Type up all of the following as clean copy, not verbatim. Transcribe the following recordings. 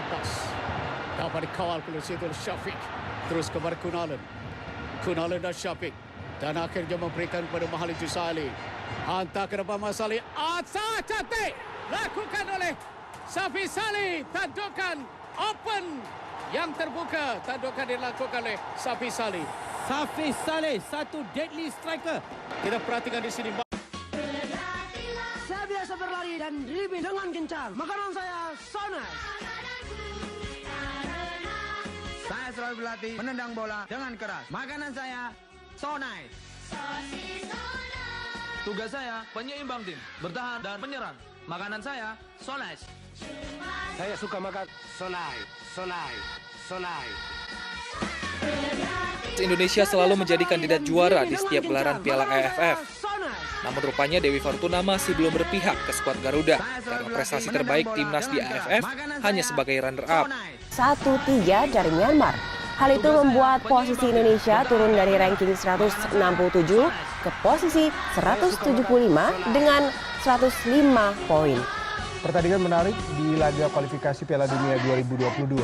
lepas. Dapat dikawal oleh Syedul Syafiq. Terus kepada Kunalan. Kunalan dan Syafiq. Dan akhirnya memberikan kepada Mahalil Jusali. Hantar ke depan Masali. Asa cantik. Lakukan oleh Safi Salih. Tandukan open yang terbuka. Tandukan dilakukan oleh Safi Salih. Safi Salih, satu deadly striker. Kita perhatikan di sini. Saya biasa berlari dan dribbling dengan kencang. Makanan saya Sonai. Saya selalu berlatih menendang bola dengan keras. Makanan saya Sonai. Tugas saya penyeimbang tim, bertahan dan menyerang. Makanan saya Sonai. Saya suka makan Sonai. Indonesia selalu menjadi kandidat juara di setiap gelaran Piala AFF. Namun rupanya Dewi Fortuna masih belum berpihak ke skuad Garuda karena prestasi terbaik timnas di AFF hanya sebagai runner-up. 1-3 dari Myanmar. Hal itu membuat posisi Indonesia turun dari ranking 167 ke posisi 175 dengan 105 poin. Pertandingan menarik di laga kualifikasi Piala Dunia 2022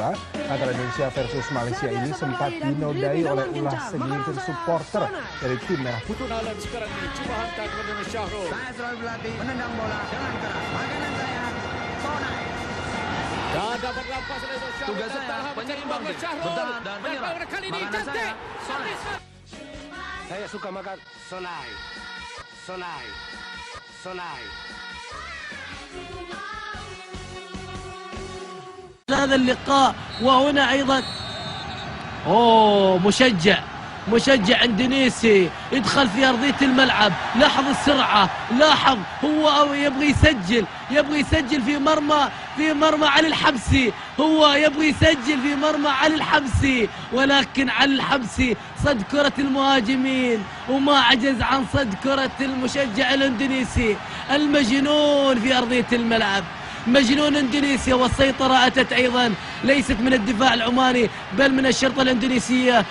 antara Indonesia versus Malaysia ini sempat dinodai oleh ulah segelintir supporter dari tim Merah Putih. Kunalan sekarang ini cuba hantar kepada Syahrul. Saya selalu berlatih menendang bola dengan keras. Makanan saya Sonai. Dan dapat lepas oleh Syahrul. Tugas saya penyeimbang tim, bertahan dan menyerang. Kali ini Makanan saya Sonai. Saya suka makan Sonai. هذا اللقاء وهنا أيضا مشجع اندونيسي يدخل في أرضية الملعب. لاحظ السرعة، لاحظ هو يبغي يسجل في مرمى علي الحمسي. هو يبغي يسجل في مرمى علي الحمسي، ولكن علي الحمسي صد كرة المهاجمين وما عجز عن صد كرة المشجع الاندونيسي المجنون في أرضية الملعب. مجنون اندونيسيا، والسيطرة أتت أيضا ليست من الدفاع العماني بل من الشرطة الاندونيسية.